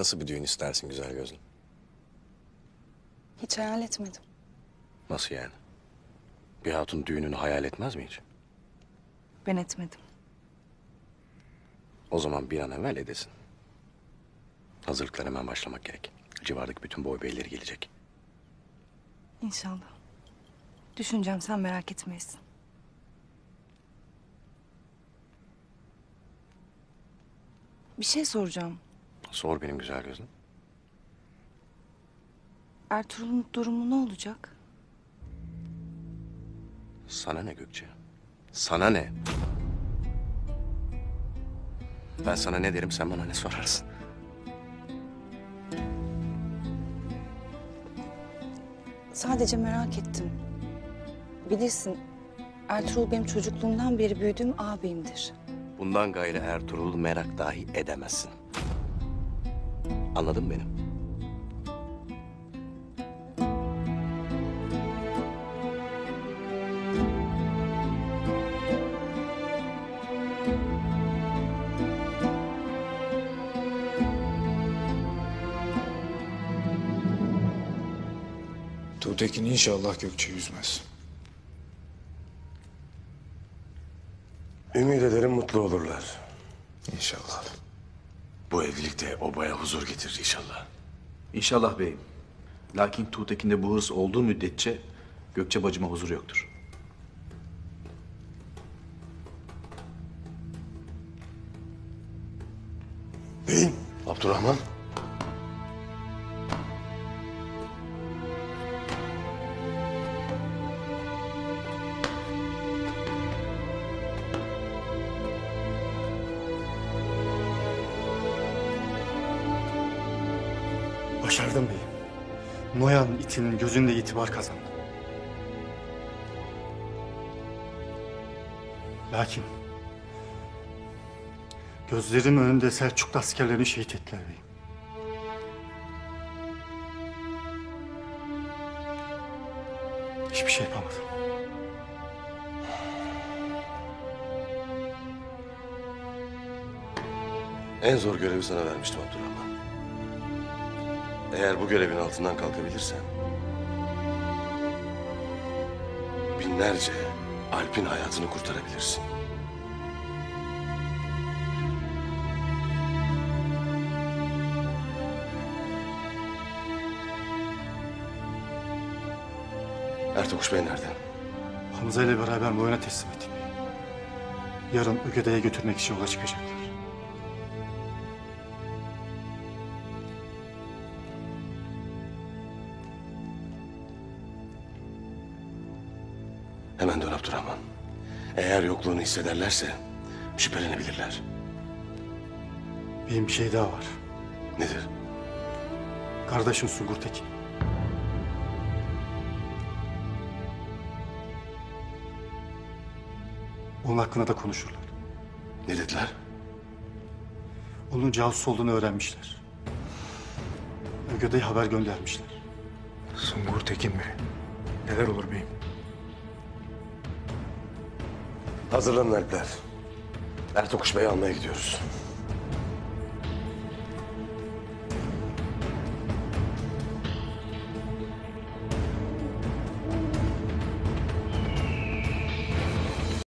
Nasıl bir düğün istersin güzel gözlüm? Hiç hayal etmedim. Nasıl yani? Bir hatun düğününü hayal etmez mi hiç? Ben etmedim. O zaman bir an evvel edesin. Hazırlıklar hemen başlamak gerek. Civardaki bütün boy beyleri gelecek. İnşallah. Düşüneceğim, sen merak etmeyesin. Bir şey soracağım. Sor benim güzel gözlüm. Ertuğrul'un durumu ne olacak? Sana ne Gökçe? Sana ne? Ben sana ne derim, sen bana ne sorarsın? Sadece merak ettim. Bilirsin, Ertuğrul benim çocukluğumdan beri büyüdüğüm ağabeyimdir. Bundan gayrı Ertuğrul'u merak dahi edemezsin. Anladın mı beni? Tuğtekin inşallah Gökçe yüzmez. Ümit ederim mutlu olurlar. İnşallah. Bu evlilik de obaya huzur getirir inşallah. İnşallah beyim. Lakin Tuğtekin'de bu hırs olduğu müddetçe Gökçe bacıma huzur yoktur. Beyim, Abdurrahman. Başardım beyim. Noyan itinin gözünde itibar kazandım. Lakin gözlerim önünde Selçuklu askerlerini şehit ettiler beyim. Hiçbir şey yapamadım. En zor görevi sana vermiştim Abdurrahman. Eğer bu görevin altından kalkabilirsen... binlerce Alp'in hayatını kurtarabilirsin. Ertuğrul Bey nerede? Hamza ile beraber Noyan'a teslim ettik beyim. Yarın Ögede'ye götürmek için yola çıkacaklar. Hemen dön Abdurrahman. Eğer yokluğunu hissederlerse şüphelenebilirler. Beyim bir şey daha var. Nedir? Kardeşin Sungur Tekin. Onun hakkında da konuşurlar. Ne dediler? Onun casus olduğunu öğrenmişler. Ögede'ye haber göndermişler. Sungur Tekin mi? Neler olur beyim? Hazırlanın Alpler. Ertuğrul Bey'i almaya gidiyoruz.